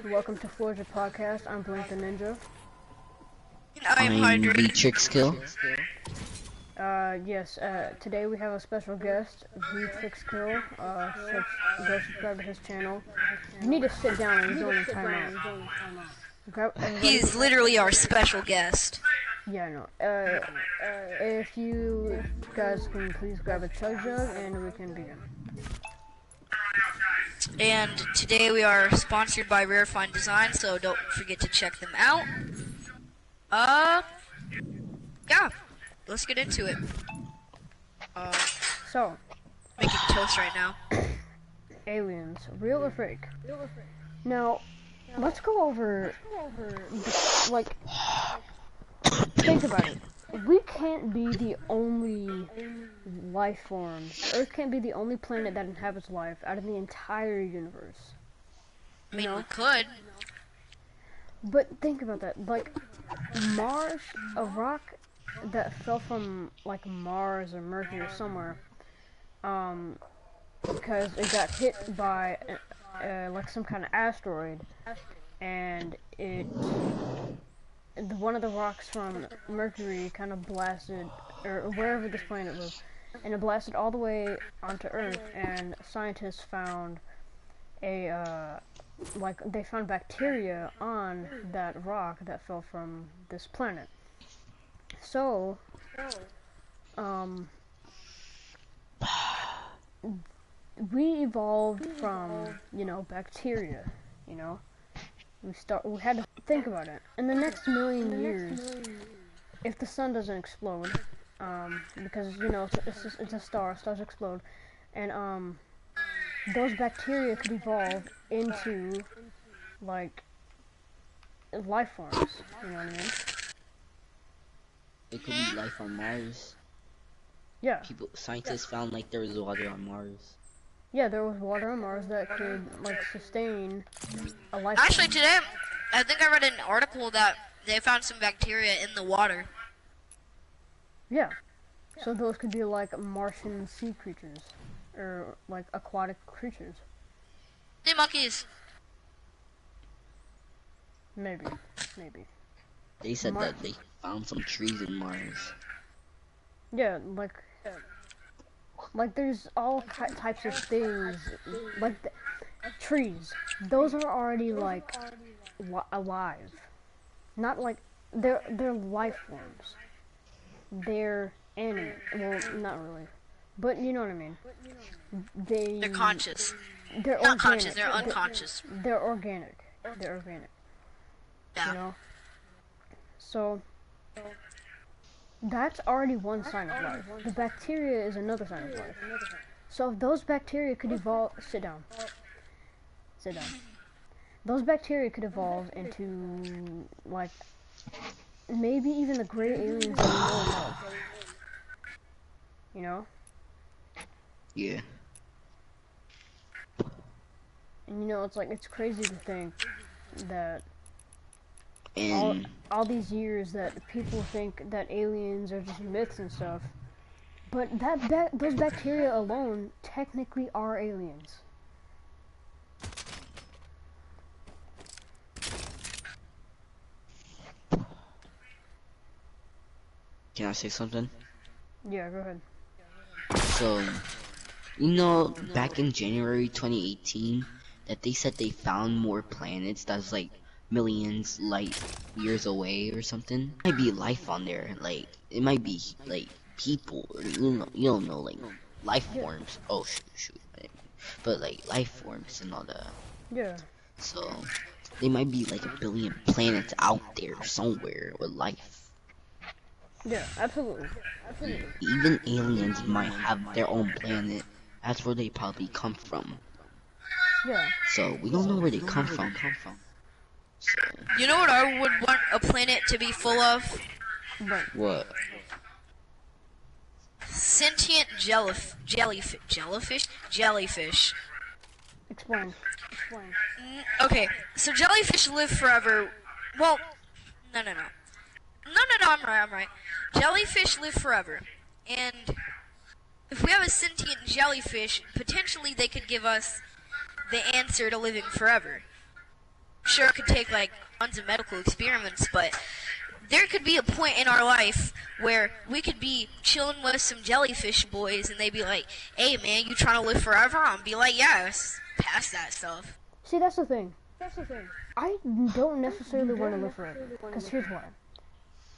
Welcome to Florgia podcast. I'm Blink the Ninja. I'm Hydrate. Trickskill. Yes, today we have a special guest, Trickskill. Go subscribe to his channel. You need to sit down and join the timeout. He's literally our special guest. Yeah, I know. If you guys can please grab a chug jug and we can begin. And today we are sponsored by Rarefied Design, so don't forget to check them out. Yeah, let's get into it. So, making toast right now. aliens, real or fake? Now, let's go over, like, think about it. We can't be the only life form. Earth can't be the only planet that inhabits life out of the entire universe. I mean, we could. But think about that. Like, Mars, a rock that fell from, like, Mars or Mercury or somewhere, because it got hit by, like, some kind of asteroid, and one of the rocks from Mercury kind of blasted, or wherever this planet was, and it blasted all the way onto Earth, and scientists found they found bacteria on that rock that fell from this planet. So, we evolved from, bacteria, We had to think about it. In the next million years, if the sun doesn't explode, because, it's a star, stars explode, and, those bacteria could evolve into, like, life forms, you know what I mean? It could be life on Mars. Yeah. Scientists found, like, there was water on Mars. Yeah, there was water on Mars that could, like, sustain a life Actually, form. today, I think I read an article that they found some bacteria in the water. Yeah. So those could be, like, Martian sea creatures. Or, like, aquatic creatures. Hey, monkeys. Maybe. They said that they found some trees in Mars. Yeah, like there's all types of things, like trees. Those are already, like, alive. Not like, they're life forms. They're animate. Well, not really. But you know what I mean. They're conscious. They're not organic. conscious, they're unconscious. They're organic. Yeah. So, that's already one sign of life. The bacteria is another sign of life. So if those bacteria could evolve... Sit down. Those bacteria could evolve into, like, maybe even the great aliens that we know of. You know? Yeah. And it's crazy to think that And all these years that people think that aliens are just myths and stuff, but those bacteria alone technically are aliens. can I say something? Yeah, go ahead. So, back in January 2018, that they said they found more planets that's like millions light years away or something. It might be life on there, like it might be like people, or you don't know, like life forms. Oh shoot, but like life forms and all that. Yeah. So they might be like 1 billion planets out there somewhere with life. Yeah, absolutely. Even aliens might have their own planet. That's where they probably come from. Yeah. So we don't know where they come from. So, You know what I would want a planet to be full of? what? Sentient jellyfish. Explain. Okay, so jellyfish live forever. Well, no, I'm right. Jellyfish live forever, and if we have a sentient jellyfish, potentially they could give us the answer to living forever. sure it could take like tons of medical experiments, but there could be a point in our life where we could be chilling with some jellyfish boys, and they'd be like, "Hey, man, you trying to live forever?" I'll be like, "Yes, past that stuff." See, that's the thing. I don't necessarily want to live forever, because here's why.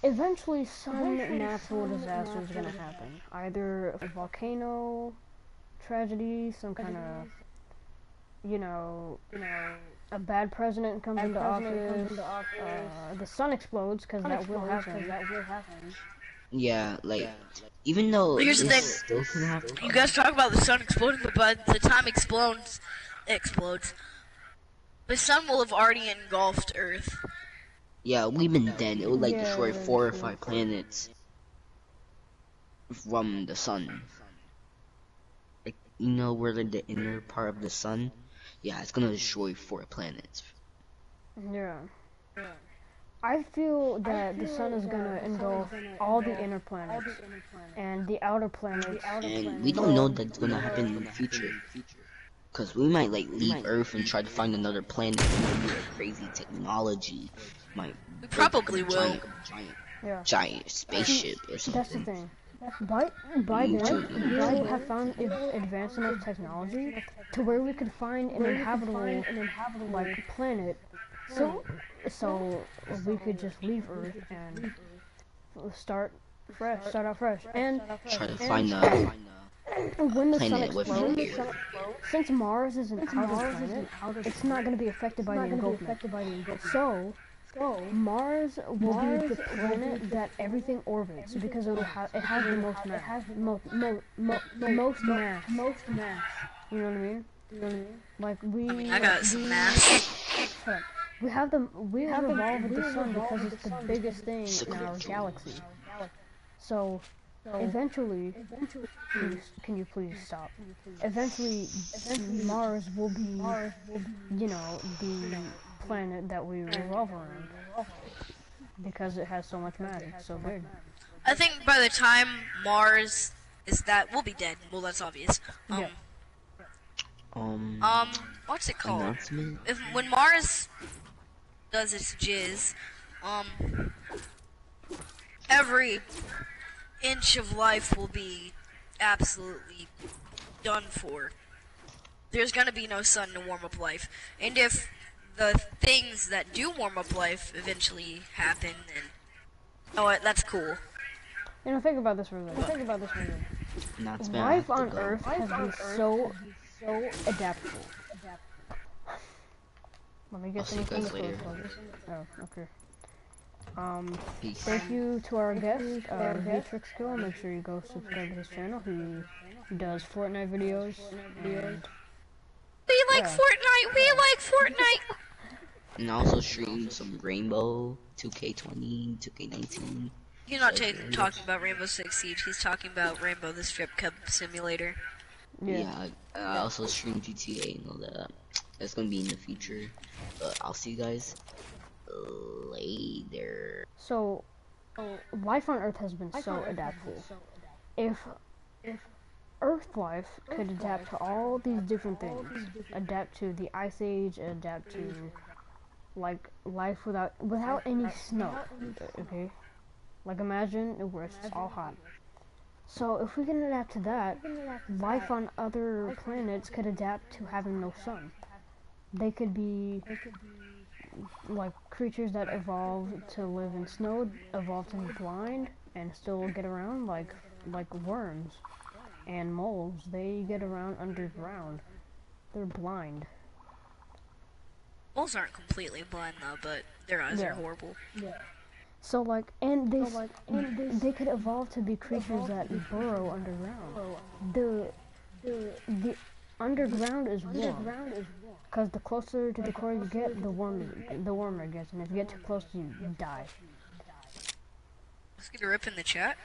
Eventually, some natural disaster is gonna happen. Either a volcano, tragedy, some kind of, a bad president comes into office, the sun explodes, because that will happen. Yeah, like, even though Here's the this thing. still can happen. You guys talk about the sun exploding, but by the time it explodes, the sun will have already engulfed Earth. Yeah, we've been dead. It would like Yeah, destroy that's 4 or true. 5 planets from the sun. Like, where the inner part of the sun? Yeah, it's gonna destroy 4 planets. Yeah. I feel that the sun is gonna engulf all the inner planets, and the outer planets. And we don't know that's gonna happen in the future. Because we might like leave Earth and try to find another planet with like crazy technology. Might We probably will. Yeah. giant spaceship or That's the something. thing. By then, we'll have found advanced enough technology to where we could find an inhabitable like planet. So we could just leave Earth and start out fresh. And Try to find a when the sun planet with explodes, air. since Mars is an outer planet, it's not going to be affected by the engulfment. So Mars will be the planet that everything orbits because it has the most mass. Most mass. You know what I mean? Like I got some mass. we have evolved with the sun because it's the biggest thing in our galaxy. So eventually, can you please stop? Eventually, Mars will be, the planet that we revolve around because it has so much mass. It's so big. I think by the time Mars is that, we'll be dead. Well, that's obvious. Yeah. What's it called? Announcement? When Mars does its jizz, every inch of life will be absolutely done for. There's gonna be no sun to warm up life. And if the things that do warm up life eventually happen, then oh, what? That's cool. Think about this for a minute. Announcement. Life on Earth has been so adaptable. Let me I'll get see you some guys later. Oh, okay. Peace. Thank you to our guest, Matrix Skill. Make sure you go subscribe to his channel. He does Fortnite videos. And We like Yeah. Fortnite. We like Fortnite. And also stream some Rainbow, 2K20, 2K19. He's not talking about Rainbow Six Siege. He's talking about Rainbow the Strip Club Simulator. Yeah, I also stream GTA and all that. That's gonna be in the future. But I'll see you guys later. So, life on Earth has been so adaptable. If Earth life could adapt to all these different things, adapt to the Ice Age, adapt to like life without any snow, okay? Like imagine where it's all hot. So if we can adapt to that, life on other planets could adapt to having no sun. They could be like creatures that evolved to live in snow, evolved to be blind and still get around, like worms and moles. They get around underground. They're blind. Moles aren't completely blind though, but their eyes Yeah. are horrible. So they could evolve to be creatures that burrow underground. The underground is warm. Because the closer to the core you get, the warmer it gets, and if you get too close, you die. Let's get a rip in the chat.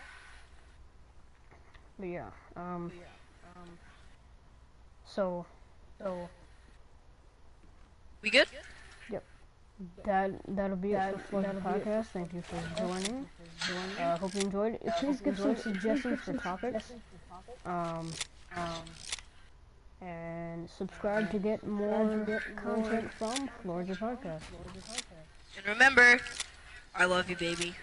But yeah, so We good? that'll be it for the podcast. Thank you for joining. Hope you enjoyed. Please give some suggestions for topics. And subscribe to get more content from Florgia Podcast. And remember, I love you, baby.